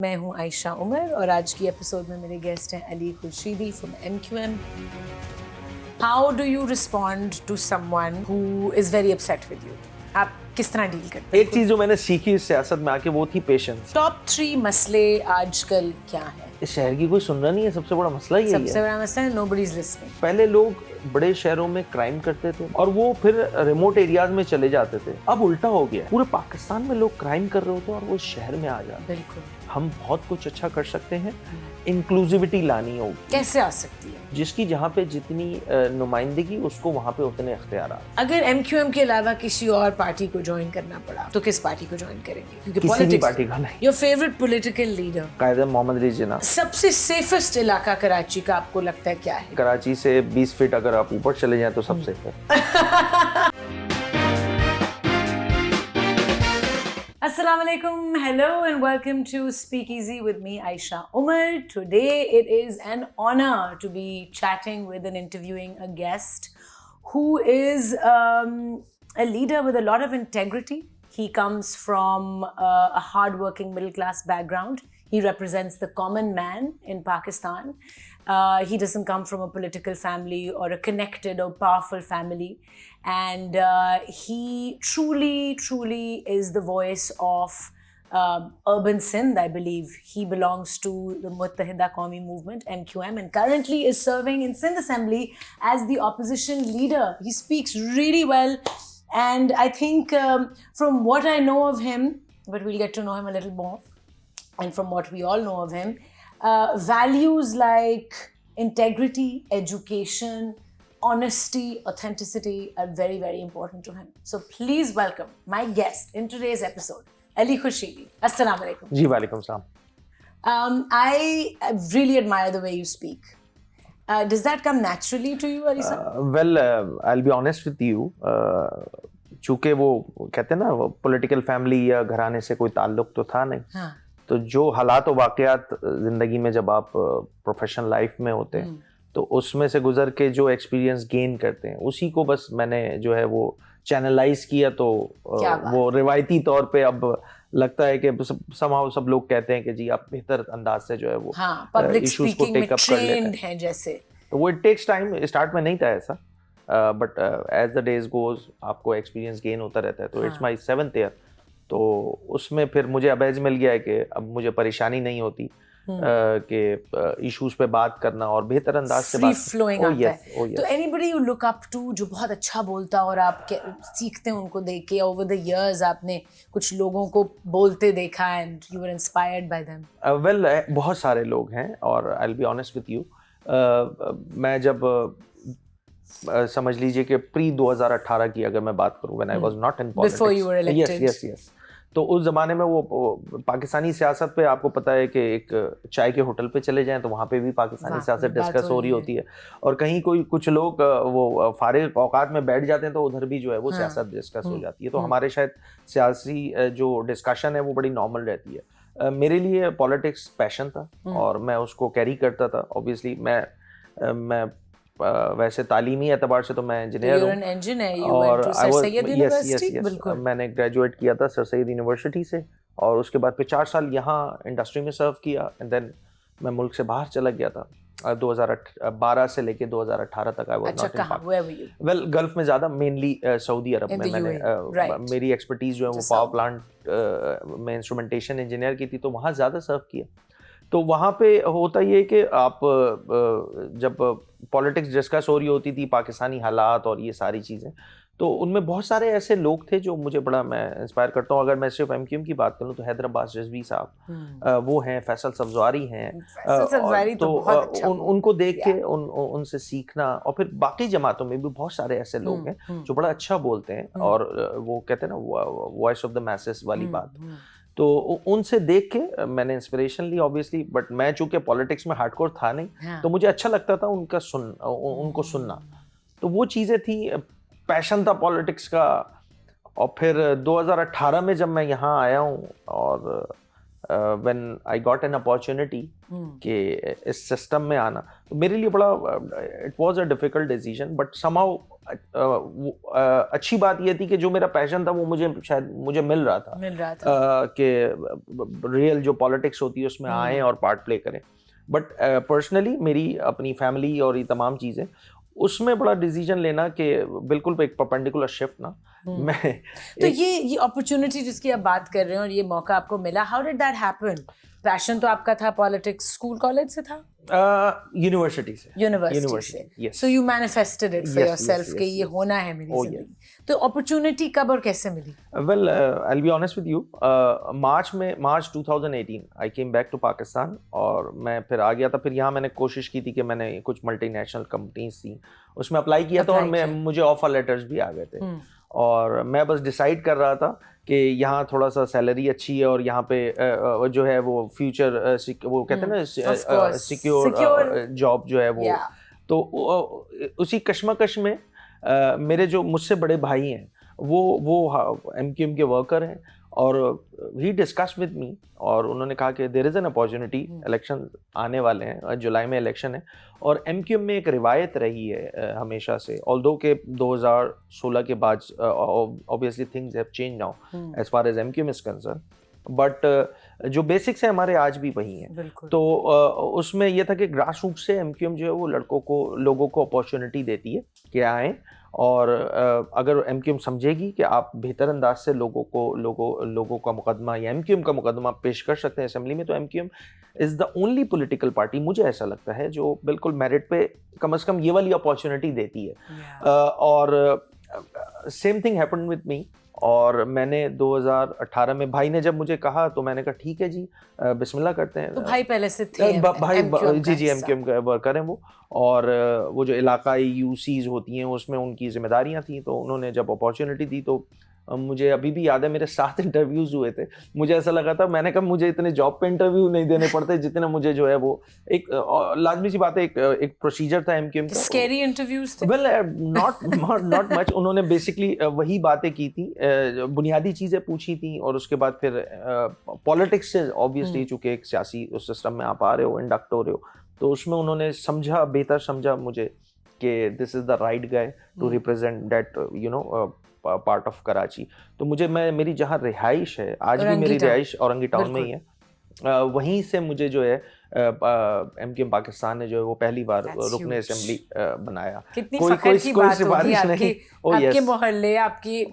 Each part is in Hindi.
मैं हूं आयशा उमर और आज की एपिसोड में मेरे गेस्ट हैं Ali Khurshidi from MQM। How do you respond to someone who is very upset with you? आप किस तरह डील करते हैं? एक चीज जो मैंने सीखी इस सियासत में आके वो थी पेशेंस। टॉप 3 मसले आजकल क्या है? इस शहर की कोई सुन रहा नहीं है, सबसे बड़ा मसला ही है। सबसे बड़ा मसला है नोबडी इज लिसनिंग। पहले लोग बड़े शहरों में क्राइम करते थे और वो फिर रिमोट एरियाज में चले जाते थे। अब उल्टा हो गया, पूरे पाकिस्तान में लोग क्राइम कर रहे होते हैं और वो शहर में आ जाते। बिल्कुल, हम बहुत कुछ अच्छा कर सकते हैं। इंक्लूसिविटी लानी होगी। कैसे आ सकती है? जिसकी जहाँ पे जितनी नुमाइंदगी, उसको वहाँ पे उतने इख्तियार। अगर MQM के अलावा किसी और पार्टी को ज्वाइन करना पड़ा तो किस पार्टी को ज्वाइन करेंगे? क्योंकि किसी भी पार्टी का नहीं। Your favourite political leader? कायदे मोहम्मद अली जिन्ना। सबसे सेफेस्ट इलाका कराची का आपको लगता है क्या है? कराची से 20 फीट अगर आप ऊपर चले जाएं तो सबसे Assalamu alaikum, hello and welcome to Speakeasy with me, Aisha Umar. Today it is an honor to be chatting with and interviewing a guest who is a leader with a lot of integrity. He comes from a hard-working middle-class background. He represents the common man in Pakistan. He doesn't come from a political family or a connected or powerful family. And he truly is the voice of urban Sindh, I believe. He belongs to the Muttahida Qawmi movement, MQM, and currently is serving in Sindh Assembly as the opposition leader. He speaks really well. And I think from what I know of him, but we'll get to know him a little more, and from what we all know of him, values like integrity, education, honesty, authenticity are very important to him. So please welcome my guest in today's episode, Ali Khurshidi. Assalamu alaikum. जी वालेकुम सलाम। I really admire the way you speak. Does that come naturally to you, Ali sir? Well, I'll be honest with you. चूंकि वो कहते हैं ना, वो पॉलिटिकल फैमिली या घराने से कोई ताल्लुक तो था नहीं। हाँ. तो जो हालात और वाकयात जिंदगी में जब आप प्रोफेशनल लाइफ में होते हैं तो उसमें से गुजर के जो एक्सपीरियंस गेन करते हैं उसी को बस मैंने जो है वो चैनलाइज किया। तो वो रिवायती तौर पे अब लगता है कि somehow सब लोग कहते हैं कि जी आप बेहतर अंदाज से जो है वो इश्यूज को टेक अप कर लेते हैं जैसे। तो वो इट टेक्स टाइम। स्टार्ट में नहीं था ऐसा, but as the days goes आपको एक्सपीरियंस गेन होता रहता है। तो इट्स माय 7th ईयर। तो उसमें फिर मुझे अबैज मिल गया है कि अब मुझे परेशानी नहीं होती कि इश्यूज पे बात करना और बेहतर अंदाज से बात फ्लोइंग आता है। तो anybody you look up to जो बहुत अच्छा बोलता और आप सीखते हैं उनको देख के? ओवर द इयर्स आपने कुछ लोगों को बोलते देखा and you were inspired by them? Well, बहुत सारे लोग हैं और I will be honest with you. मैं जब समझ लीजिए कि प्री 2018 की अगर मैं बात करूं, when I was not in politics, before you were elected. Yes. तो उस जमाने में वो पाकिस्तानी सियासत पे आपको पता है कि एक चाय के होटल पे चले जाएं तो वहाँ पे भी पाकिस्तानी सियासत डिस्कस हो रही होती है। और कहीं कुछ लोग वो फारिग औकात में बैठ जाते हैं तो उधर भी जो है वो सियासत डिस्कस हो जाती है। तो हमारे शायद सियासी जो डिस्कशन है वो बड़ी नॉर्मल रहती है। मेरे लिए पॉलिटिक्स पैशन था और मैं उसको कैरी करता था। ऑब्वियसली मैं वैसे तालीमी एतबार से तो मैं इंजीनियर हूँ और मैंने ग्रेजुएट किया था सर सैयद यूनिवर्सिटी से और उसके बाद फिर 4 साल यहाँ इंडस्ट्री में सर्व किया एंड देन मैं मुल्क से बाहर चला गया था 2012 से लेके 2018 तक। I was not in Pakistan. Well, gulf में ज़्यादा, मेनली सऊदी अरब में मैंने मेरी एक्सपर्टीज जो है वो पावर प्लांट में इंस्ट्रूमेंटेशन इंजीनियर की थी, तो वहाँ ज़्यादा सर्व किया। तो वहाँ पे होता ये कि आप जब पॉलिटिक्स डिस्कस हो रही होती थी, पाकिस्तानी हालात और ये सारी चीज़ें, तो उनमें बहुत सारे ऐसे लोग थे जो मुझे बड़ा मैं इंस्पायर करता हूँ। अगर मैं सिर्फ MQM की बात करूँ तो हैदर अब्बास रिजवी साहब वो हैं, फैसल सब्जवारी हैं। तो उनको देख के उनसे सीखना, और फिर बाकी जमातों में भी बहुत सारे ऐसे लोग हैं जो बड़ा अच्छा बोलते हैं और वो कहते हैं ना वॉइस ऑफ द मैसेस वाली बात। तो उनसे देख के मैंने इंस्पिरेशन ली ऑब्वियसली, बट मैं चूंकि पॉलिटिक्स में हार्डकोर था नहीं तो मुझे अच्छा लगता था उनको सुनना। तो वो चीज़ें थी, पैशन था पॉलिटिक्स का। और फिर 2018 में जब मैं यहाँ आया हूँ और when I got an opportunity कि इस सिस्टम में आना, तो मेरे लिए बड़ा it was a difficult decision, but somehow अच्छी बात ये थी कि जो मेरा पैशन था वो मुझे मिल रहा था कि रियल जो पॉलिटिक्स होती है उसमें आए और पार्ट प्ले करें। बट पर्सनली मेरी अपनी फैमिली और ये तमाम चीज़ें, उसमें बड़ा डिसीजन लेना कि बिल्कुल एक परपेंडिकुलर शिफ्ट ना मैं तो ये अपॉर्चुनिटी जिसकी आप बात कर रहे हैं और ये मौका आपको मिला, how did that happen? Passion तो आपका था पॉलिटिक्स, स्कूल कॉलेज से था? यूनिवर्सिटी से। Yes. So you manifested it for yourself कि ये होना है मेरी जिंदगी। तो अपॉर्चुनिटी कब और कैसे मिली? Well, I'll be honest with you. March 2018 I came back to Pakistan और मैं फिर आ गया था। फिर यहाँ मैंने कोशिश की थी कि मैंने कुछ मल्टीनेशनल कंपनीज थी उसमें अप्लाई किया था और मुझे ऑफर लेटर्स भी आ गए थे। और मैं बस डिसाइड कर रहा था कि यहाँ थोड़ा सा सैलरी अच्छी है और यहाँ पे जो है वो फ्यूचर वो कहते हैं ना सिक्योर जॉब जो है वो, तो उसी कश्मकश में मेरे जो मुझसे बड़े भाई हैं वो MQM के वर्कर हैं और ही डिस्कस विद मी और उन्होंने कहा कि there is an opportunity, election आने वाले हैं, जुलाई में इलेक्शन है। और MQM में एक रिवायत रही है हमेशा से, ऑल्दो के 2016 के बाद obviously things have change now as far as MQM is concern, but जो बेसिक्स है हमारे आज भी वही हैं। तो उसमें यह था कि ग्रास रूट से MQM जो है वो लोगों को अपॉर्चुनिटी देती है कि आएँ और अगर MQM समझेगी कि आप बेहतर अंदाज से लोगों का मुकदमा या MQM का मुकदमा पेश कर सकते हैं असेंबली में, तो MQM is the only political party, मुझे ऐसा लगता है, जो बिल्कुल मेरिट पे कम से कम ये वाली अपॉर्चुनिटी देती है। और same thing happened with me. और मैंने 2018 में भाई ने जब मुझे कहा तो मैंने कहा ठीक है जी, बिस्मिल्लाह करते हैं। तो भाई पहले से थे भाई जी MQM का वर्कर हैं वो, और वो जो इलाकाई UCs होती हैं उसमें उनकी जिम्मेदारियां थी, तो उन्होंने जब अपॉर्चुनिटी दी तो मुझे अभी भी याद है मेरे 7 इंटरव्यूज हुए थे। मुझे ऐसा लगा था, मैंने कहा मुझे इतने जॉब पे इंटरव्यू नहीं देने पड़ते जितने मुझे जो है वो एक लाजमी सी बात है, एक प्रोसीजर था MQM का। स्कैरी इंटरव्यूज थे? Well not much. उन्होंने बेसिकली वही बातें की थी, बुनियादी चीज़ें पूछी थी और उसके बाद फिर पॉलिटिक्स से ऑब्वियसली चूँकि एक सियासी उस सिस्टम में आप आ रहे हो, इंडक्ट हो रहे हो, तो उसमें उन्होंने बेहतर समझा मुझे कि this is the right guy to represent that part of Karachi. तो मेरी जहाँ रिहाइश है आज भी, मेरी रिहाइश औरंगी टाउन में ही है, वहीं से मुझे जो है MQM पाकिस्तान ने जो है वो पहली बार रुकने असेंबली बनाया। कोई सिफारिश नहीं, आपके मोहल्ले, आपकी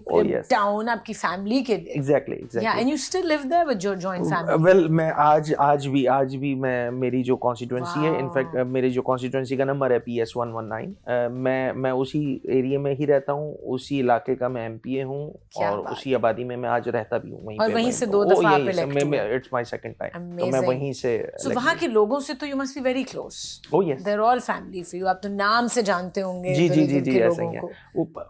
टाउन, आपकी फैमिली के। Exactly and you still live there with your joint family? Well मैं आज भी मैं मेरी जो कॉन्स्टिट्यूएंसी है, इनफैक्ट मेरी जो कॉन्स्टिट्यूएंसी का नंबर है PS 119, मैं उसी एरिया में ही रहता हूँ, उसी इलाके का मैं MPA हूँ और उसी आबादी में मैं आज रहता भी हूँ वहीं से 2 दफा आप इलेक्ट हुए। इट्स माय सेकंड टाइम, तो मैं वहीं से। वहाँ के लोगों से तो you must be very close. Oh yes, they are all family for you, आप तो नाम से जानते होंगे। जी ऐसा ही है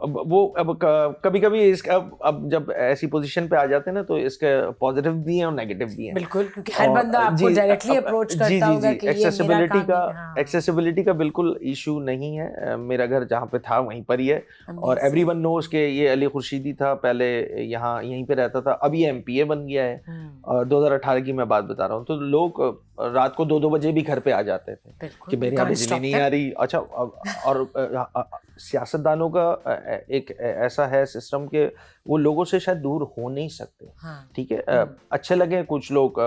वो। अब कभी-कभी इसका अब जब ऐसी पोजीशन पे आ जाते हैं ना, तो इसके पॉजिटिव भी हैं और नेगेटिव भी हैं। बिल्कुल, क्योंकि हर बंदा आपको डायरेक्टली अप्रोच करता होगा कि एक्सेसिबिलिटी का बिल्कुल इशू नहीं है। मेरा घर जहाँ पे था वहीं पर ही है और एवरीवन नोज के ये अली खुर्शीदी था, पहले यहीं पे रहता था, अब ये MPA बन गया है। 2018 की मैं बात बता रहा हूँ, तो लोग रात को 2-2 बजे भी घर पे आ जाते थे कि मेरे यहाँ बिजली नहीं आ रही। अच्छा, और सियासतदानों का एक ऐसा है सिस्टम के वो लोगों से शायद दूर हो नहीं सकते। ठीक है, अच्छे लगे कुछ लोग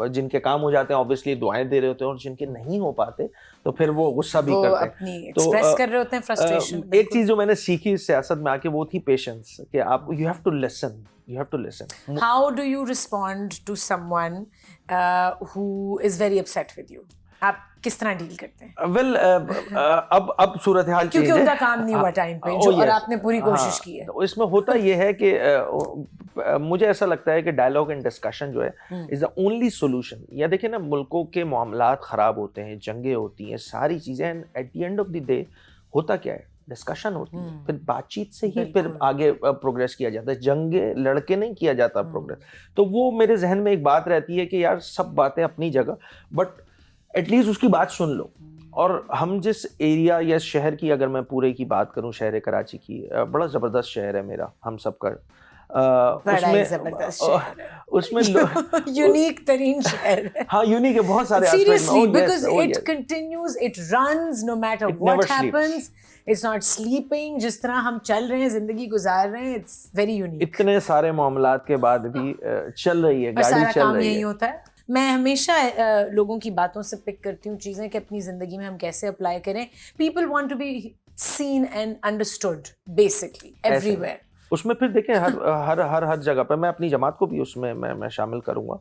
जिनके काम हो जाते हैं, ऑब्वियसली दुआएं दे रहे होते हैं, और जिनके नहीं हो पाते तो फिर वो गुस्सा भी करते हैं, तो एक्सप्रेस कर रहे होते हैं फ्रस्ट्रेशन। एक चीज जो मैंने सीखी सियासत में आके वो थी पेशेंस, कि आप you have to listen. How do you respond to someone who is very upset with you? आप किस तरह डील करते हैं? वेल अब सूरत हाल क्योंकि उनका काम नहीं हुआ टाइम पे जो, और आपने पूरी कोशिश की है। तो इसमें होता ये है कि मुझे ऐसा लगता है कि डायलॉग एंड डिस्कशन जो है इज द ओनली सोल्यूशन। या देखिए ना, मुल्कों के मामलात खराब होते हैं, जंगें होती हैं, सारी चीजें, at the end of the day होता क्या है, डिस्कशन होती है, फिर बातचीत से ही फिर आगे प्रोग्रेस किया जाता है, जंगे लड़के नहीं किया जाता प्रोग्रेस। तो वो मेरे जहन में एक बात रहती है कि यार सब बातें अपनी जगह, बट एटलीस्ट उसकी बात सुन लो। और हम जिस एरिया या शहर की, अगर मैं पूरे की बात करूं, शहर कराची की, बड़ा ज़बरदस्त शहर है मेरा, हम सब का। उसमें यूनिक तरीन शहर है। हाँ यूनिक है बहुत सारे seriously because it continues, it runs no matter what happens, it's not sleeping, जिस तरह हम चल रहे हैं जिंदगी गुजार रहे हैं, it's very unique। इतने सारे मामलात के बाद भी चल रही है गाड़ी, चल रही है। यही होता है। मैं हमेशा लोगों की बातों से पिक करती हूँ चीज़ें कि अपनी ज़िंदगी में हम कैसे अप्लाई करें। People want to be seen and understood basically everywhere। उसमें फिर देखें हर जगह पर मैं अपनी जमात को भी उसमें मैं शामिल करूँगा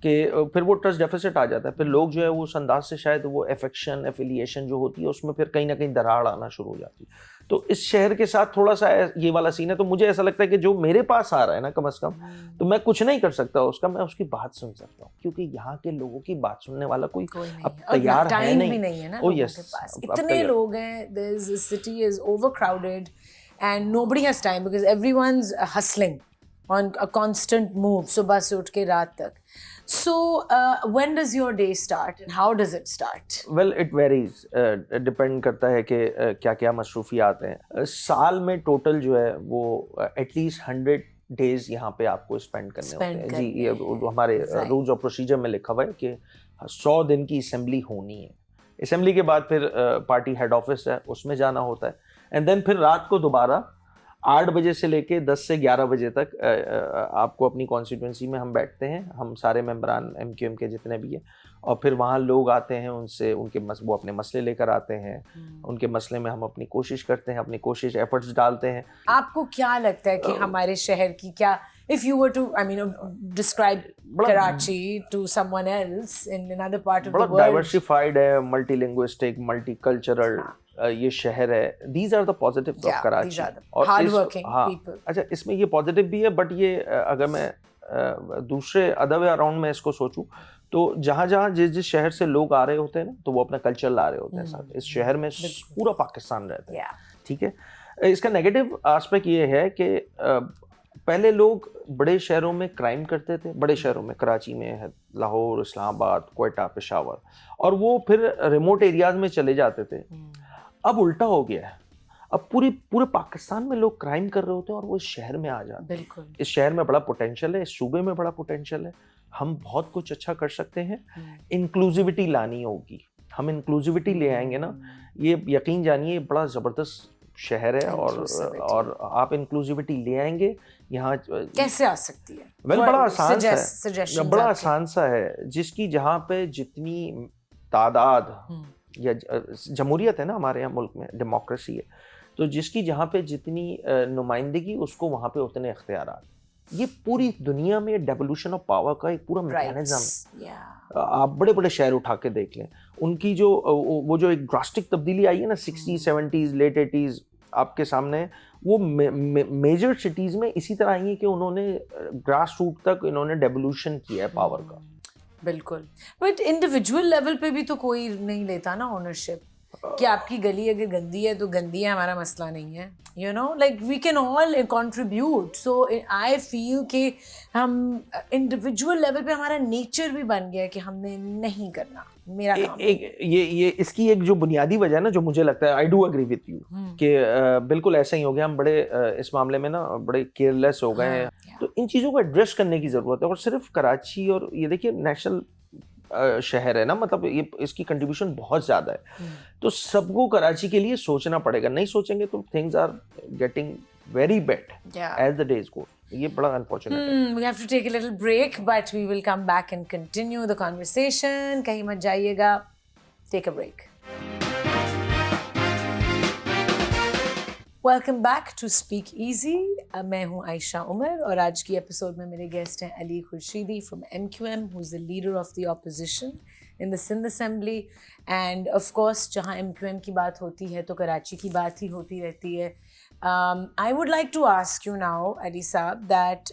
कि फिर वो ट्रस्ट डेफिसिट आ जाता है। फिर लोग जो है वो उस अंदाज से शायद वो एफेक्शन एफिलिएशन जो होती है उसमें फिर कहीं ना कहीं दरार आना शुरू हो जाती है। तो इस शहर के साथ थोड़ा सा ये वाला सीन है। तो मुझे ऐसा लगता है कि जो मेरे पास आ रहा है ना कम से कम, तो मैं कुछ नहीं कर सकता उसका, मैं उसकी बात सुन सकता हूँ, क्योंकि यहाँ के लोगों की बात सुनने वाला कोई अब तैयार है नहीं। ओ यस, इतने लोग हैं, this city is overcrowded and nobody has time because everyone's hustling on a constant move, सुबह से उठ के रात तक। So when does your day start and how does it start? Well, it varies, depend करता है कि क्या क्या मसरूफियात हैं। साल में टोटल जो है वो एटलीस्ट 100 डेज यहाँ पे आपको स्पेंड करने होते हैं। जी, ये हमारे रूल्स और प्रोसीजर में लिखा हुआ है कि 100 दिन की असेंबली होनी है। असेंबली के बाद फिर पार्टी हेड ऑफिस है, उसमें जाना होता है, एंड देन फिर रात को दोबारा 8 बजे से लेके 10 से 11 बजे तक आपको अपनी कॉन्स्टिट्यूंसी में हम बैठते हैं, हम सारे मेंबरान MQM के जितने भी हैं, और फिर वहाँ लोग आते हैं, उनसे वो अपने मसले लेकर आते हैं, उनके मसले में हम अपनी कोशिश करते हैं, अपनी कोशिश एफर्ट्स डालते हैं। आपको क्या लगता है कि हमारे शहर की क्या, if you were to describe Karachi to someone else in another part of the world, diversified है, मल्टीलिंग्विस्टिक, मल्टीकल्चरल ये शहर है। These are the positives of Karachi। और hardworking people। अच्छा, इसमें ये पॉजिटिव भी है, बट ये अगर मैं दूसरे अदर वे अराउंड में इसको सोचूं तो जहाँ जिस शहर से लोग आ रहे होते हैं ना, तो वो अपना कल्चर ला रहे होते हैं साथ। इस शहर में पूरा पाकिस्तान रहता है, ठीक है। इसका नेगेटिव एस्पेक्ट ये है कि पहले लोग बड़े शहरों में क्राइम करते थे, बड़े शहरों में, कराची में है, लाहौर, इस्लामाबाद, क्वेटा, पेशावर, और वो फिर रिमोट एरियाज में चले जाते थे। अब उल्टा हो गया है, अब पूरे पाकिस्तान में लोग क्राइम कर रहे होते हैं और वो इस शहर में आ जाते हैं। बिल्कुल। इस शहर में बड़ा पोटेंशियल है, इस सूबे में बड़ा पोटेंशियल है, हम बहुत कुछ अच्छा कर सकते हैं। इंक्लूसिविटी लानी होगी, हम इंक्लूसिविटी ले आएंगे ना, ये यकीन जानिए बड़ा ज़बरदस्त शहर है, और आप इंक्लूसिविटी ले आएंगे यहाँ। कैसे आ सकती है? बड़ा आसान है, बड़ा आसान सा है, जिसकी जहाँ पे जितनी तादाद या जमहूरियत है ना हमारे यहाँ मुल्क में, डेमोक्रेसी है, तो जिसकी जहाँ पे जितनी नुमाइंदगी, उसको वहाँ पे उतने इख्तियारात। ये पूरी दुनिया में डेवोल्यूशन ऑफ पावर का एक पूरा मैकेनिज्म है। आप बड़े बड़े शहर उठा के देख लें, उनकी जो वो जो एक ड्रास्टिक तब्दीली आई है ना 60s 70s लेट 80s आपके सामने, वो मेजर सिटीज़ में इसी तरह आई है कि उन्होंने ग्रास रूट तक इन्होंने डेवोल्यूशन किया है पावर का। बिल्कुल, बट इंडिविजुअल लेवल पे भी तो कोई नहीं लेता ना ओनरशिप कि आपकी गली अगर गंदी है तो गंदी है, हमारा मसला नहीं है। You know, like we can all contribute. So I feel कि हम इंडिविजुअल लेवल पे हमारा नेचर भी बन गया है कि हमने नहीं करना, मेरा काम। ये इसकी एक जो बुनियादी वजह है ना, जो मुझे लगता है, I do agree with you कि बिल्कुल ऐसा ही हो गया। हम बड़े इस मामले में ना बड़े केयरलेस हो गए हैं। तो इन चीज़ों को एड्रेस करने की ज़रूरत है, और सिर्फ कराची, और ये देखिए नेशनल शहर है ना, मतलब ये इसकी कंट्रीब्यूशन बहुत ज़्यादा है। तो सबको कराची के लिए सोचना पड़ेगा, नहीं सोचेंगे तो things are getting very bad as the days go. ये बड़ा अनफॉर्चुनेट है। We have to take a little break, but we will come back and continue the conversation. कहीं मत जाइएगा, take a break. Welcome back to speak easy. मैं हूँ आयशा उमर, और आज की एपिसोड में मेरे गेस्ट हैं Ali Khurshidi from MQM, who is the leader of the opposition in the Sindh assembly. And of course जहाँ MQM की बात होती है तो कराची की बात ही होती रहती है। I would like to ask you now Ali sahab that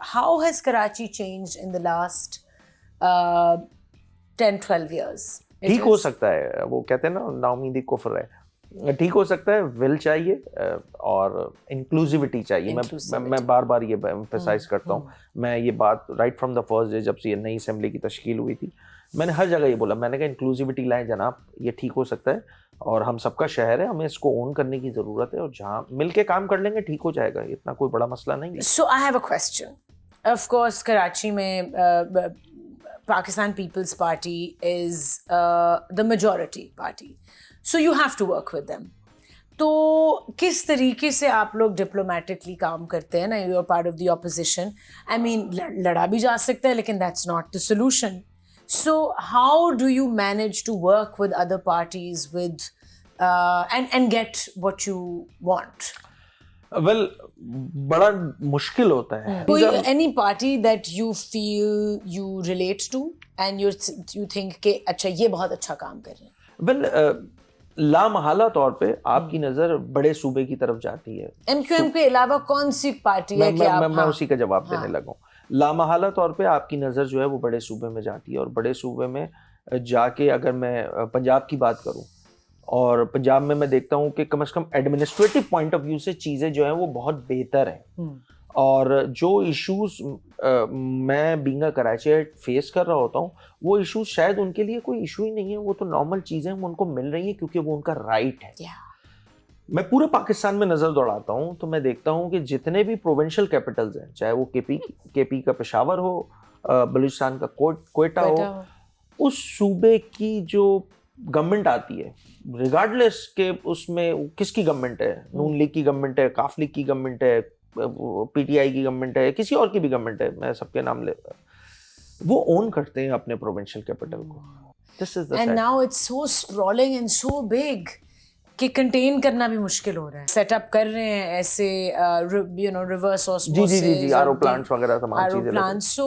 how has Karachi changed in the last 10-12 years? ठीक हो सकता है, वो कहते हैं ना नाउमीदी कुफ्र है। ठीक हो सकता है, विल चाहिए और इंक्लूसिविटी चाहिए। मैं बार बार ये एम्फेसाइज करता हूँ। मैं ये बात right from the first day, जब से ये नई असेंबली की तश्कील हुई थी, मैंने हर जगह ये बोला, मैंने कहा इंक्लूसिविटी लाएं जनाब, ये ठीक हो सकता है और हम सबका शहर है, हमें इसको ओन करने की ज़रूरत है और जहाँ मिल के काम कर लेंगे ठीक हो जाएगा, इतना कोई बड़ा मसला नहीं है। So I have a question. Of course, Karachi में Pakistan People's Party is the majority party. So you have to work with them. तो किस तरीके से आप लोग डिप्लोमेटिकली काम करते हैं ना, you are part of the opposition, I mean लड़ा भी जा सकता है लेकिन that's not the solution. So how do you manage to work with other parties with and get what you want? Well, बड़ा मुश्किल होता है. कोई any party that you feel you relate to and you think कि अच्छा ये बहुत अच्छा काम कर रहे हैं? वेल, लामहला तौर पे आपकी नजर बड़े सूबे की तरफ जाती है. एमक्यूएम के अलावा कौन सी पार्टी है कि आप? मैं उसी का जवाब देने लगा. लामहला तौर पे आपकी नजर जो है वो बड़े सूबे में जाती है और बड़े सूबे में जाके अगर मैं पंजाब की बात करूं, और पंजाब में मैं देखता हूं कि कम से कम एडमिनिस्ट्रेटिव पॉइंट ऑफ व्यू से चीजें जो हैं वो बहुत बेहतर हैं. और जो इश्यूज मैं बीइंग अ कराचीइट फेस कर रहा होता हूँ, वो इश्यूज शायद उनके लिए कोई इशू ही नहीं है, वो तो नॉर्मल चीज़ें उनको मिल रही हैं क्योंकि वो उनका राइट है. मैं पूरे पाकिस्तान में नज़र दौड़ाता हूँ तो मैं देखता हूँ कि जितने भी प्रोविंशियल कैपिटल्स हैं, चाहे वो केपी का पेशावर हो, बलूचिस्तान का कोयटा हो, उस सूबे की जो गवर्नमेंट आती है, रिगार्डलेस के उसमें किसकी गवर्नमेंट है, नून लीग की गवर्नमेंट है, काफ लीग की गवर्नमेंट है, पीटीआई की गवर्नमेंट है, किसी और की भी गवर्नमेंट है, मैं सबके नाम ले, वो ओन करते हैं अपने प्रोविंशियल कैपिटल को. This is the end now it's so sprawling and so big कि कंटेन करना भी मुश्किल हो रहा है. सेटअप कर रहे हैं ऐसे यू नो रिवर्स ऑस्मोसिस, जी आरओ प्लांट्स वगैरह तमाम चीजें, आरओ प्लांट्स. सो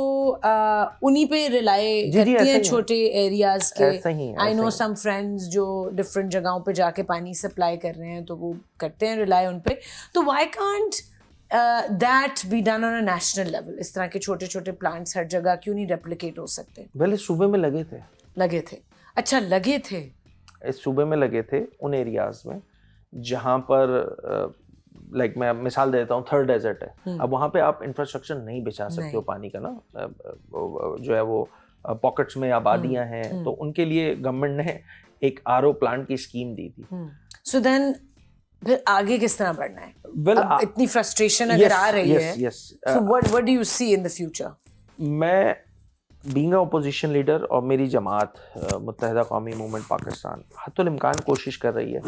उन्हीं पे रिलाई करते हैं छोटे एरियाज के. आई नो सम फ्रेंड्स जो डिफरेंट जगहों पे जाके पानी सप्लाई कर रहे हैं तो वो करते हैं रिलाई उन पे. तो why can't that be done on a national level? इस तरह के छोटे छोटे प्लांट्स हर जगह क्यों नहीं रेप्लिकेट हो सकते? पहले सूबे में लगे थे. अच्छा, लगे थे. इस सूबे में लगे थे उन एरियाज में जहाँ पर लाइक मैं मिसाल देता हूँ, थर्ड डेजर्ट है. अब वहाँ पे आप इंफ्रास्ट्रक्चर नहीं बिछा सकते हो पानी का ना, जो है वो पॉकेट्स में आबादियाँ हैं, तो उनके लिए गवर्नमेंट ने एक आरओ प्लांट की स्कीम दी थी. सो देन फिर आगे किस तरह बढ़ना है? अब इतनी फ्रस्ट्रेशन अगर आ रही है, so what do you see in the future? मैं बीइंग अ ऑपोजिशन लीडर और मेरी जमात मुत्तहिदा कौमी मूवमेंट पाकिस्तान हत्तुल इम्कान कोशिश कर रही है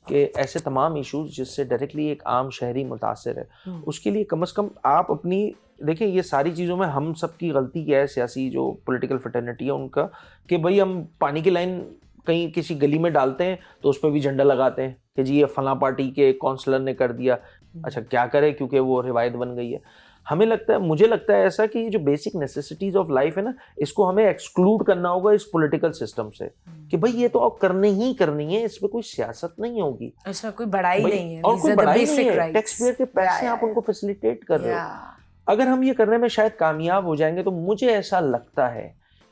कि ऐसे तमाम इश्यूज जिससे डायरेक्टली एक आम शहरी मुतासिर है, उसके लिए कम से कम आप अपनी देखिए, ये सारी चीज़ों में हम सब की गलती क्या है, सियासी जो पॉलिटिकल फ्रेटर्निटी है उनका, कि भाई हम पानी की लाइन कहीं किसी गली में डालते हैं तो उस पर भी झंडा लगाते हैं कि जी ये फलां पार्टी के काउंसलर ने कर दिया. अच्छा, क्या करे, क्योंकि वो रिवायत बन गई है. हमें लगता है, मुझे लगता है ऐसा कि ये जो बेसिक नेसेसिटीज ऑफ लाइफ है ना, इसको हमें एक्सक्लूड करना होगा इस पॉलिटिकल सिस्टम से, कि भाई ये तो अब करनी ही करनी है, इसमें कोई सियासत नहीं होगी, इसमें कोई बड़ाई नहीं है, और कोई बड़ाई नहीं है. टैक्स पेयर के पैसे आप उनको फैसिलिटेट कर रहे हो. अगर हम ये करने में शायद कामयाब हो जाएंगे तो मुझे ऐसा लगता है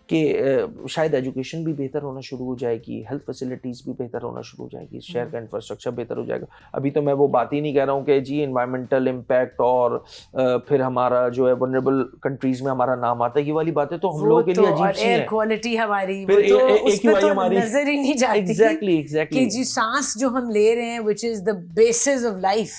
कि शायद एजुकेशन भी बेहतर होना शुरू हो जाएगी, हेल्थ फैसिलिटीज़ भी बेहतर होना शुरू हो जाएगी, शहर का इंफ्रास्ट्रक्चर बेहतर हो जाएगा. अभी तो मैं वो बात ही नहीं कह रहा हूँ कि जी एनवायरमेंटल इम्पैक्ट और फिर हमारा जो है वल्नरेबल कंट्रीज में हमारा नाम आता है, ये वाली बातें तो हम लोगों के लिए अजीब सी हैं. क्वालिटी हमारी फिर एक ही वाली हमारी नजर ही नहीं जाती. एग्जैक्टली कि जी सांस जो हम ले रहे हैं which is the basis of life,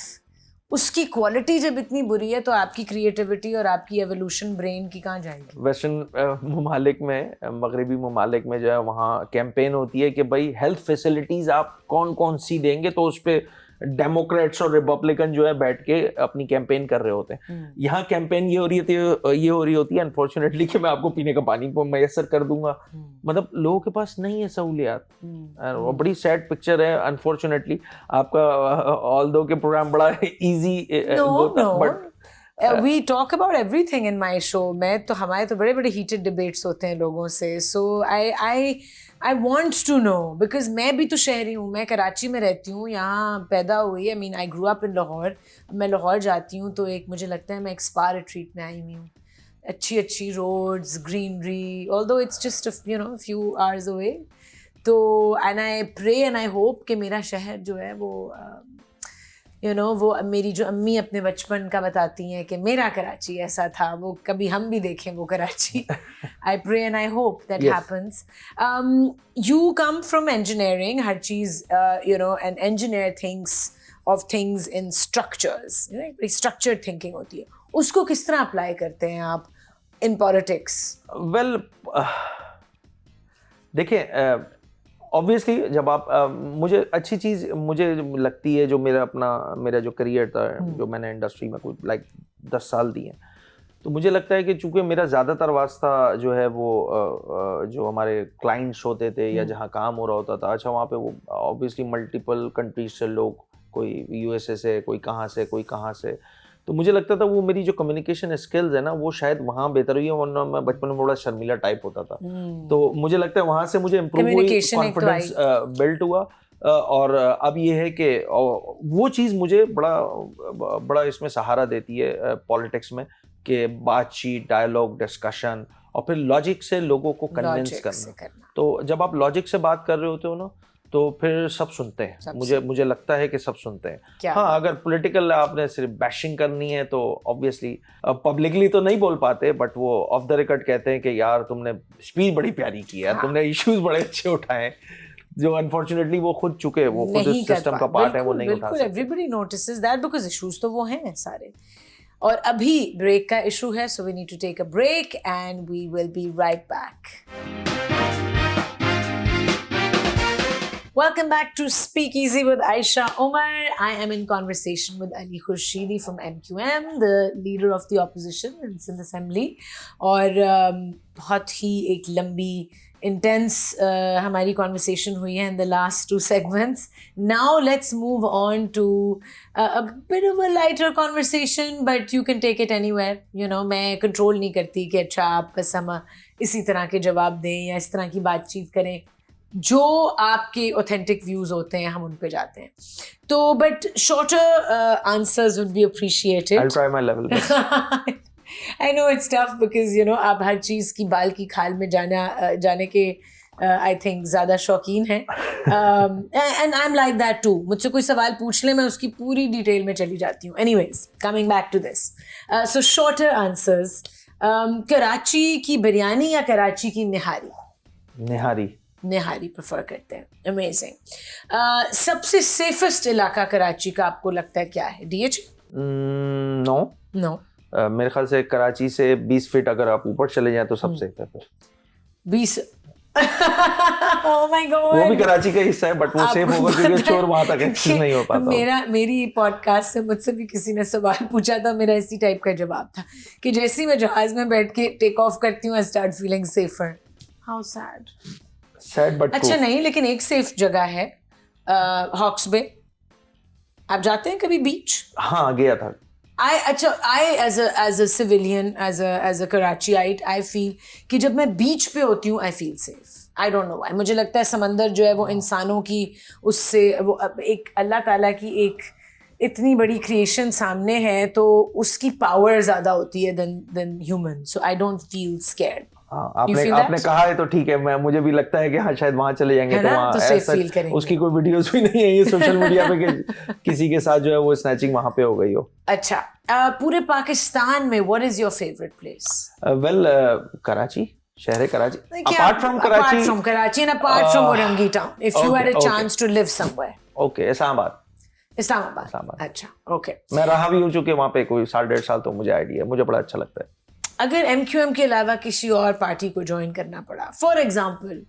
उसकी क्वालिटी जब इतनी बुरी है तो आपकी क्रिएटिविटी और आपकी एवोल्यूशन ब्रेन की कहाँ जाएगी? वेस्टर्न ममालिक में, मगरबी ममालिक में जो है वहाँ कैंपेन होती है कि भाई हेल्थ फैसिलिटीज आप कौन कौन सी देंगे, तो उस पर डेमोक्रेट्स और रिपब्लिकन जो है बैठ के अपनी कैंपेन कर रहे होते हैं. यहाँ कैंपेन ये हो रही होती है अनफॉर्चुनेटली कि मैं आपको पीने का पानी को मैसर कर दूंगा. मतलब लोगों के पास नहीं है सहूलियात. बड़ी सैड पिक्चर है अनफॉर्चुनेटली. आपका ऑल्दो के प्रोग्राम बड़ा easy but we talk about everything in my show. मैं तो हमारे तो बड़े बड़े heated debates होते हैं लोगों से. So I want to know, because मैं भी तो शहरी हूँ, मैं कराची में रहती हूँ, यहाँ पैदा हुई. I mean I grew up in Lahore. मैं लाहौर जाती हूँ तो एक मुझे लगता है मैं एक स्पा रिट्रीट में आई हुई हूँ. अच्छी roads, greenery, although it's just a few hours away. तो and I pray and I hope कि मेरा शहर जो है वो you know, वो मेरी जो अम्मी अपने बचपन का बताती हैं कि मेरा कराची ऐसा था, वो कभी हम भी देखें वो Karachi. I pray and I hope that happens. You come from engineering, her cheese, you know, an engineer thinks of things in structures, you know, structured thinking होती है. उसको किस तरह अप्लाई करते हैं आप in politics? Well, देखिए, ऑब्वियसली जब आप मुझे अच्छी चीज़ मुझे लगती है, जो मेरा जो करियर था, जो मैंने इंडस्ट्री में कोई 10 साल दिए, तो मुझे लगता है कि चूंकि मेरा ज़्यादातर वास्ता जो है वो जो हमारे क्लाइंट्स होते थे या जहाँ काम हो रहा होता था, अच्छा वहाँ पे वो ऑब्वियसली मल्टीपल कंट्रीज से लोग, कोई यूएसए से, कोई कहाँ से, तो मुझे लगता था वो मेरी जो कम्युनिकेशन स्किल्स है ना, वो शायद वहाँ बेहतर हुई है, वरना मैं बचपन में बड़ा शर्मीला टाइप होता था. तो मुझे लगता है वहाँ से मुझे इम्प्रूव हुई, कॉन्फिडेंस बिल्ट हुआ. और अब ये है कि वो चीज़ मुझे बड़ा इसमें सहारा देती है पॉलिटिक्स में, कि बातचीत, डायलॉग, डिस्कशन, और फिर लॉजिक से लोगों को कन्विंस करना. तो जब आप लॉजिक से बात कर रहे होते हो ना, तो फिर सब सुनते हैं. मुझे लगता है कि सब सुनते हैं. हाँ, अगर पॉलिटिकल आपने सिर्फ बैशिंग करनी है तो ऑब्वियसली पब्लिकली तो नहीं बोल पाते, बट वो ऑफ द रिकॉर्ड कहते हैं कि यार तुमने स्पीच बड़ी प्यारी की है, तुमने इश्यूज बड़े अच्छे उठाए, जो अनफॉर्चुनेटली वो खुद चुके, वो खुद इस सिस्टम का पार्ट है, वो नहीं उठा सकते. Everybody notices that because issues तो वो हैं सारे. और अभी ब्रेक का इशू है, so we need to take a break and we will be right back. Welcome back to Speak Easy with Aisha Omar. I am in conversation with Ali Khurshidi from MQM, the leader of the opposition in Sindh Assembly. और बहुत ही एक लंबी intense हमारी conversation हुई है in the last 2 segments. Now let's move on to a bit of a lighter conversation, but you can take it anywhere. You know, मैं control नहीं करती कि अच्छा आप बस हम इसी तरह के जवाब दें या इस तरह की बातचीत करें. जो आपके ऑथेंटिक व्यूज होते हैं हम उन पे जाते हैं. तो but shorter answers would be appreciated. I'll try my level best. I know it's tough because you know आप हर चीज़ की बाल की खाल में जाने के I think ज़्यादा शौकीन हैं. And I'm like that too. मुझसे कोई सवाल पूछ ले, मैं उसकी पूरी डिटेल में चली जाती हूँ. Anyways, coming back to this. So shorter answers. Karachi की बिरयानी या कराची की निहारी? निहारी प्रेफर करते हैं. अमेजिंग. सबसे सेफेस्ट इलाका कराची का आपको लगता है क्या है? DH? नो. मेरे ख्याल से कराची से 20 फीट अगर आप ऊपर चले जाएं तो सब सेफ है. फिर 20 Oh my God. वो भी कराची का हिस्सा है, बट वो सेफ होगा क्योंकि चोर वहां तक एक्सेस नहीं हो पाता. मेरी पॉडकास्ट से मुझसे भी किसी ने सवाल पूछा था, मेरा इसी टाइप का जवाब था कि जैसे ही मैं जहाज में बैठ के टेक ऑफ करती हूँ, I start feeling safer. How sad but अच्छा नहीं, लेकिन एक सेफ जगह है हॉक्स बे. आप जाते हैं कभी बीच? हाँ, गया था. I as a civilian, as a Karachiite, I feel कि जब मैं बीच पे होती हूँ I feel safe. I don't know why. मुझे लगता है समंदर जो है वो इंसानों की, उससे वो एक अल्लाह ताला की एक इतनी बड़ी क्रिएशन सामने है, तो उसकी पावर ज़्यादा होती है than human. So I don't feel scared. आपने कहा है तो ठीक है. मुझे भी लगता है कि हाँ शायद वहाँ चले जाएंगे तो वहाँ ऐसा उसकी कोई वीडियोस भी नहीं है ये सोशल मीडिया पे कि किसी के साथ जो है वो स्नैचिंग वहाँ पे हो गई हो. अच्छा, पूरे पाकिस्तान में what is your favorite place? Well, Karachi, शहर Karachi. Apart from Karachi and apart from Warangi town, if you had a chance to live somewhere. Okay, Islamabad. अच्छा, okay. मैं रहा भी हो चुके वहाँ पे कोई 1.5 साल, तो मुझे आइडिया है, मुझे बड़ा अच्छा लगता है. अगर MQM के अलावा किसी और पार्टी को ज्वाइन करना पड़ा, फॉर एग्जाम्पल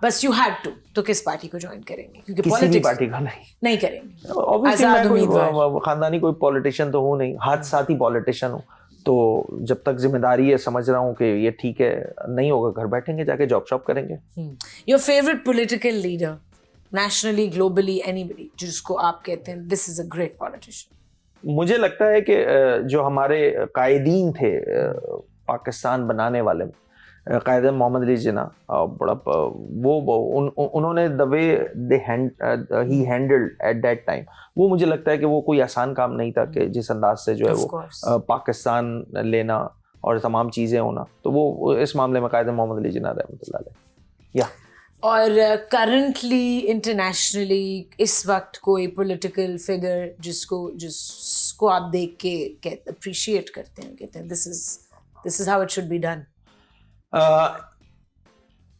बस यू हैड टू, तो किस पार्टी को ज्वाइन करेंगे? क्योंकि किसी भी पार्टी का नहीं करेंगे. ऑब्वियसली मैं खानदानी कोई पॉलिटिशियन तो हूँ नहीं, हाथ साथ ही पॉलिटिशियन हूँ. तो जब तक जिम्मेदारी है, समझ रहा हूँ कि ये ठीक है, नहीं होगा घर बैठेंगे, जाके जॉब शॉप करेंगे. Your favourite political leader, nationally, globally, anybody, जिसको आप कहते हैं this is a great politician? मुझे लगता है कि जो हमारे कायदीन थे पाकिस्तान बनाने वाले, कायद मोहम्मद अली जिन्ना, बड़ा उन्होंने the way he handled at that time, वो मुझे लगता है कि वो कोई आसान काम नहीं था कि जिस अंदाज से जो है वो पाकिस्तान लेना और तमाम चीज़ें होना. तो वो इस मामले में कायद मोहम्मद अली जिन्ना रहमतुल्लाह अलैह. या और करंटली इंटरनेशनली इस वक्त कोई पॉलिटिकल फिगर जिसको आप देख के अप्रिशिएट करते हैं, कहते हैं this is how it should be done,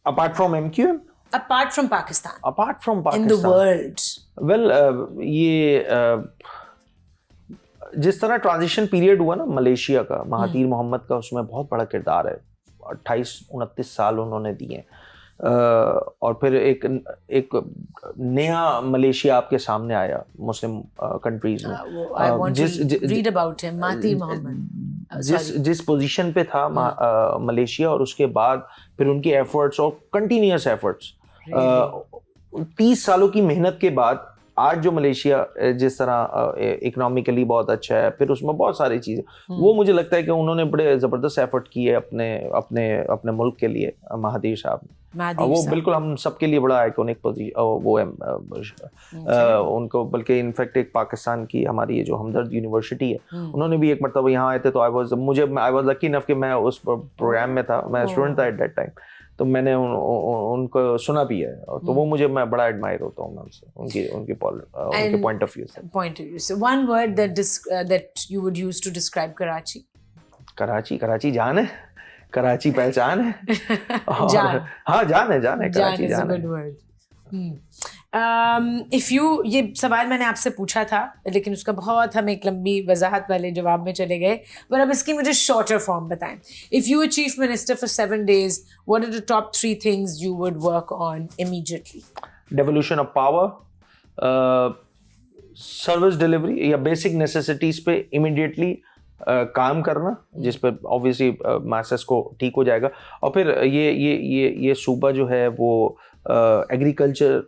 apart from MQM, apart from Pakistan, in the world? Well, ये जिस तरह ट्रांजिशन पीरियड हुआ ना मलेशिया का, महातीर मोहम्मद का उसमें बहुत बड़ा किरदार है। 28-29 साल उन्होंने दिए, और फिर एक नया मलेशिया आपके सामने आया मुस्लिम कंट्रीज में। I want to read about him, Mahathir Mohamad। जिस पोजीशन पे था मलेशिया, और उसके बाद फिर उनके एफर्ट्स और कंटिन्यूअस एफर्ट्स, 30 सालों की मेहनत के बाद आज जो मलेशिया जिस तरह इकोनॉमिकली बहुत अच्छा है, फिर उसमें बहुत सारी चीज़ें, वो मुझे लगता है कि उन्होंने बड़े ज़बरदस्त एफर्ट किए अपने मुल्क के लिए, महादीर साहब ने। वो बिल्कुल हम सबके लिए बड़ा आइकॉनिक वो है उनको, बल्कि इनफैक्ट एक पाकिस्तान की हमारी ये जो हमदर्द यूनिवर्सिटी है, उन्होंने भी एक मरतबा यहाँ आए थे, तो आई वाज लकी इनफ कि मैं उस प्रोग्राम में था, मैं स्टूडेंट था एट दैट टाइम, तो मैंने उनको सुना भी है, तो वो मैं बड़ा एडमायर होता हूँ उनसे, उनके पॉइंट ऑफ व्यू से। One word that you would use to describe Karachi? Karachi जान है, कराची पहचान है। जान। हाँ, जान है कराची जान है। Good word. If you, ये सवाल मैंने आपसे पूछा था, लेकिन उसका बहुत हम एक लंबी वजाहत वाले जवाब में चले गए, पर अब इसकी मुझे शॉर्टर फॉर्म बताएं। If you were chief minister for 7 days, what are the top 3 things you would work on immediately? Devolution of power, service delivery या बेसिक नेसेसिटीज पे इमीडिएटली काम करना, जिस पर ऑब्वियसली मासेस को ठीक हो जाएगा, और फिर ये सूबा जो है वो एग्रीकल्चर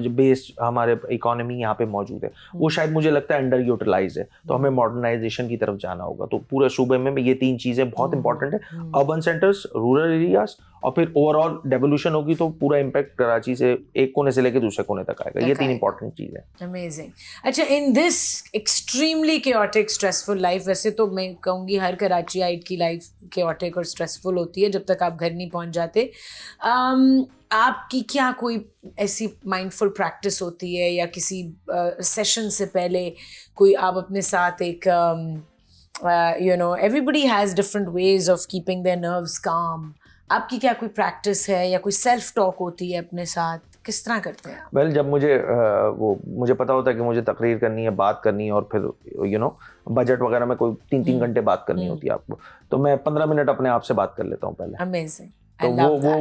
बेस्ड हमारे इकोनॉमी यहाँ पे मौजूद है, वो शायद मुझे लगता है अंडर यूटिलाइज है, तो हमें मॉडर्नाइजेशन की तरफ जाना होगा। तो पूरे सूबे में ये 3 चीज़ें बहुत इंपॉर्टेंट है, अर्बन सेंटर्स, रूरल एरियाज, और फिर ओवरऑल डेवोल्यूशन होगी तो पूरा इम्पैक्ट कराची से एक कोने से लेकर दूसरे कोने तक आएगा। ये 3 इंपॉर्टेंट चीज़ है। अमेजिंग। अच्छा, in this extremely chaotic stressful life, वैसे तो मैं कहूँगी हर कराचीआइट की लाइफ केओटिक और स्ट्रेसफुल होती है जब तक आप घर नहीं पहुँच जाते, आपकी क्या कोई ऐसी माइंडफुल प्रैक्टिस होती है, या किसी सेशन से पहले कोई आप अपने साथ एक everybody has different ways of keeping their nerves काम, आपकी क्या कोई प्रैक्टिस है या कोई सेल्फ टॉक होती है अपने साथ, किस तरह करते हैं? वेल, जब मुझे पता होता है कि मुझे तकरीर करनी है, बात करनी है, और फिर बजट वगैरह में कोई 3 घंटे बात करनी होती है आपको, तो मैं 15 मिनट अपने आप से बात कर लेता हूँ पहले। अमेजिंग। तो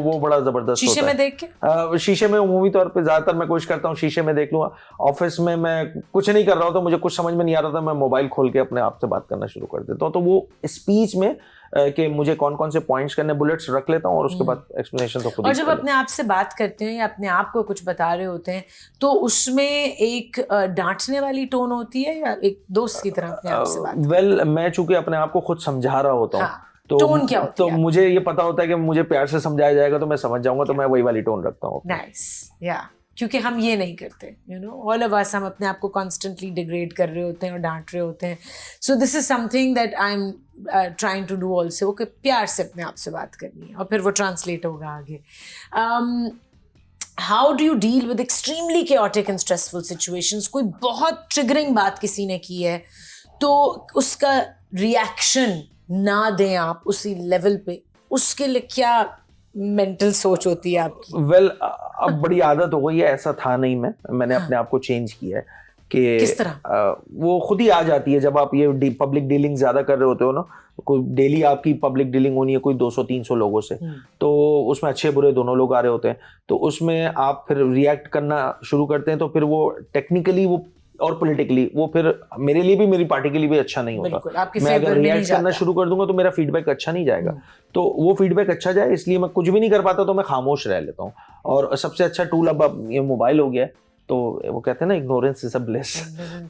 वो बड़ा जबरदस्त शीशे में देख के, शीशे में उमूमी तौर पे ज्यादातर मैं कोशिश करता हूँ शीशे में देख लूँ। ऑफिस में मैं कुछ नहीं कर रहा हूँ तो मुझे कुछ समझ में नहीं आ रहा था, मैं मोबाइल खोल के अपने आप से बात करना शुरू कर देता हूँ। तो वो स्पीच में कि मुझे कौन कौन से पॉइंट्स करने, बुलेट्स रख लेता हूँ, और उसके बाद एक्सप्लेनेशन तो खुद। और जब अपने आप से बात करते हैं या अपने आप को कुछ बता रहे होते हैं, तो उसमें एक डांटने वाली टोन होती है या एक दोस्त की तरह अपने आप से बात? वेल, मैं चूंकि अपने आप को खुद समझा रहा होता हूँ, टोन क्या होती है? मुझे ये पता होता है कि मुझे प्यार से समझाया जाएगा तो मैं समझ जाऊंगा, तो मैं वही वाली टोन रखता हूँ। नाइस, या क्योंकि हम ये नहीं करते, ऑल ऑफ अस, हम अपने आप को कॉन्स्टेंटली डिग्रेड कर रहे होते हैं और डांट रहे होते हैं। So this is something that I am trying to do also, कि प्यार से अपने आप से बात करनी है, और फिर वो ट्रांसलेट होगा आगे। How do you deal with extremely chaotic and stressful situations? कोई बहुत ट्रिगरिंग बात किसी ने की है तो उसका रिएक्शन ना दें आप उसी लेवल पे, उसके लिए क्या मेंटल सोच होती है आपकी? वेल, अब बड़ी आदत हो गई है, ऐसा था नहीं, मैंने अपने आप को चेंज किया है कि किस तरह वो खुद ही आ जाती है जब आप ये पब्लिक डीलिंग ज्यादा कर रहे होते हो ना। कोई डेली आपकी पब्लिक डीलिंग होनी है कोई 200-300 लोगों से, तो उसमें अच्छे बुरे दोनों लोग आ रहे होते हैं, तो उसमें आप फिर रिएक्ट करना शुरू करते हैं, तो फिर वो टेक्निकली वो और पॉलिटिकली वो फिर मेरे लिए भी, मेरी पार्टी के लिए भी अच्छा नहीं होता। मैं अगर रिएक्ट करना शुरू कर दूंगा तो मेरा फीडबैक अच्छा नहीं जाएगा, तो वो फीडबैक अच्छा जाए इसलिए मैं कुछ भी नहीं कर पाता, तो मैं खामोश रह लेता हूँ। और सबसे अच्छा टूल अब ये मोबाइल हो गया है, तो वो कहते हैं ना, इग्नोरेंस इज अ ब्लिस।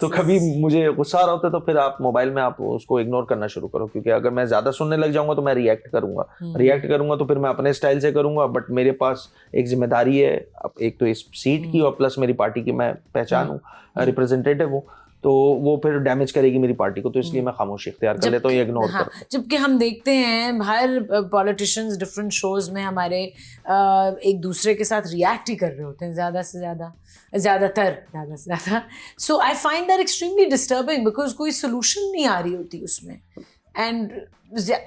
तो कभी मुझे गुस्सा आ रहा होता है तो फिर आप मोबाइल में आप उसको इग्नोर करना शुरू करो, क्योंकि अगर मैं ज्यादा सुनने लग जाऊंगा तो मैं रिएक्ट करूंगा तो फिर मैं अपने स्टाइल से करूंगा, बट मेरे पास एक जिम्मेदारी है, एक तो इस सीट की और प्लस मेरी पार्टी की मैं पहचान हूँ, रिप्रेजेंटेटिव हूँ, तो वो फिर डैमेज करेगी मेरी पार्टी को, तो इसलिए मैं खामोशी इख्तियार कर लेता हूँ, ये इग्नोर करता हूँ। जबकि हम देखते हैं हर पॉलिटिशियंस डिफरेंट शोज में हमारे एक दूसरे के साथ रिएक्ट ही कर रहे होते हैं ज़्यादातर। So I find that extremely disturbing because कोई सोल्यूशन नहीं आ रही होती उसमें, and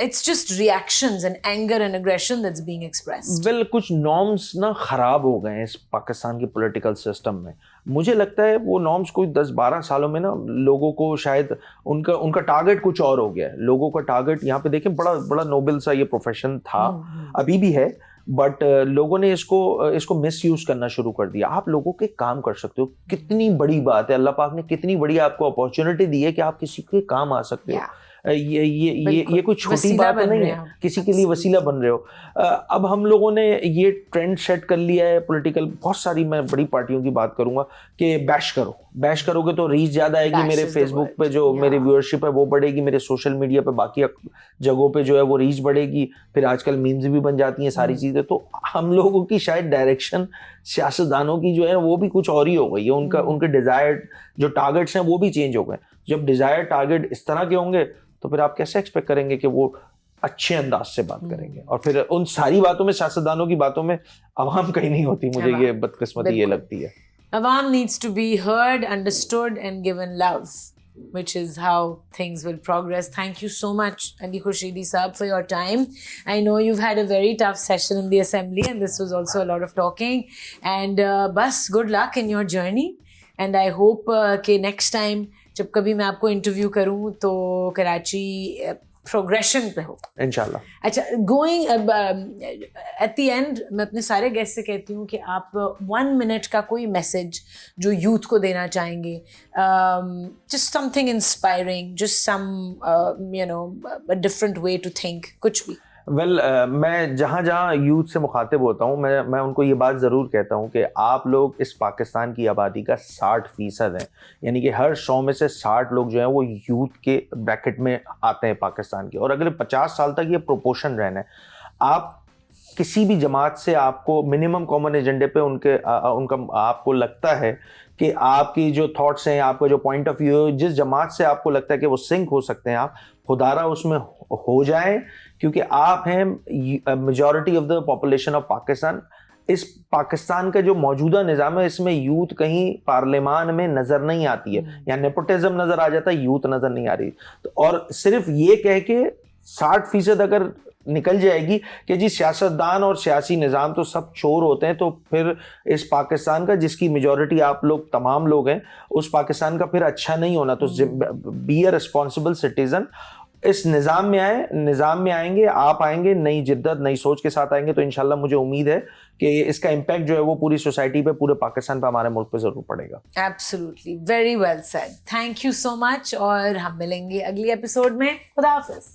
it's just reactions and anger and aggression that's being expressed. Well, कुछ नॉर्म्स ना खराब हो गए हैं इस पाकिस्तान के पॉलिटिकल सिस्टम में। मुझे लगता है वो नॉर्म्स कोई 10-12 सालों में ना लोगों को शायद उनका टारगेट कुछ और हो गया है। लोगों का टारगेट यहाँ पे देखें बड़ा नोबल सा ये प्रोफेशन था, अभी भी है, बट लोगों ने इसको मिस यूज करना शुरू कर दिया। आप लोगों के काम कर सकते हो, कितनी बड़ी बात है, अल्लाह पाक ने कितनी बड़ी आपको अपॉर्चुनिटी दी है कि आप किसी के काम आ सकते हो। ये कोई छोटी बात नहीं है, किसी के लिए वसीला बन रहे हो। अब हम लोगों ने ये ट्रेंड सेट कर लिया है पॉलिटिकल, बहुत सारी, मैं बड़ी पार्टियों की बात करूंगा कि बैश करोगे तो रीच ज्यादा आएगी, मेरे फेसबुक पे जो मेरी व्यूअरशिप है वो बढ़ेगी, मेरे सोशल मीडिया पे बाकी जगहों पे जो है वो रीच बढ़ेगी, फिर आजकल मीम्स भी बन जाती हैं सारी चीजें। तो हम लोगों की शायद डायरेक्शन सियासतदानों की जो है वो भी कुछ और ही हो गई है, उनके डिजायर्ड जो टारगेट्स हैं वो भी चेंज हो गए। जब डिजायर्ड टारगेट इस तरह के होंगे तो फिर आप कैसे एक्सपेक्ट करेंगे कि वो अच्छे अंदाज से बात करेंगे, और फिर उन सारी बातों में, सियासतदानों की बातों में अवाम कहीं नहीं होती। मुझे ये बदकिस्मती ये लगती है। Awam needs to be heard, understood and given love, which is how things will progress. Thank you so much, Ali Khurshidi Saab, for your time. I know you've had a very tough session in the assembly and this was also a lot of talking, and bas good luck in your journey, and I hope कि next time जब कभी मैं आपको इंटरव्यू करूं तो कराची प्रोग्रेशन पे हो इंशाल्लाह। अच्छा, गोइंग एट द एंड मैं अपने सारे गेस्ट से कहती हूँ कि आप 1 मिनट का कोई मैसेज जो यूथ को देना चाहेंगे, just something inspiring, just some different way to think, कुछ भी। वेल, मैं जहाँ यूथ से मुखातिब होता हूँ, मैं उनको ये बात ज़रूर कहता हूँ कि आप लोग इस पाकिस्तान की आबादी का 60% हैं, यानी कि हर 100 में से 60 लोग जो हैं वो यूथ के ब्रैकेट में आते हैं पाकिस्तान के, और अगले 50 साल तक ये प्रोपोर्शन रहना है। आप किसी भी जमात से आपको मिनिमम कॉमन एजेंडे पे उनका आपको लगता है कि आपकी जो थॉट्स हैं, आपका जो पॉइंट ऑफ व्यू है, जिस जमात से आपको लगता है कि वो सिंक हो सकते हैं, आप खुदारा उसमें हो जाएं, क्योंकि आप हैं majority of the population of Pakistan. इस पाकिस्तान का जो मौजूदा निज़ाम है इसमें यूथ कहीं पार्लियामान में नज़र नहीं आती है, या नेपोटिज्म नज़र आ जाता है, यूथ नज़र नहीं आ रही। तो और सिर्फ ये कह के 60% अगर निकल जाएगी कि जी सियासतदान और सियासी निज़ाम तो सब चोर होते हैं, तो फिर इस पाकिस्तान का, जिसकी मेजॉरिटी आप लोग तमाम लोग हैं, उस पाकिस्तान का फिर अच्छा नहीं होना। तो बी अ रिस्पॉन्सिबल सिटीजन, इस निज़ाम में आएंगे, आप आएंगे नई जिद्दत, नई सोच के साथ आएंगे, तो इंशाल्लाह मुझे उम्मीद है कि इसका इम्पैक्ट जो है वो पूरी सोसाइटी पे, पूरे पाकिस्तान पे, हमारे मुल्क पे ज़रूर पड़ेगा। Absolutely, very well said, thank you so much, और हम मिलेंगे अगली एपिसोड में। खुदा हाफिज़।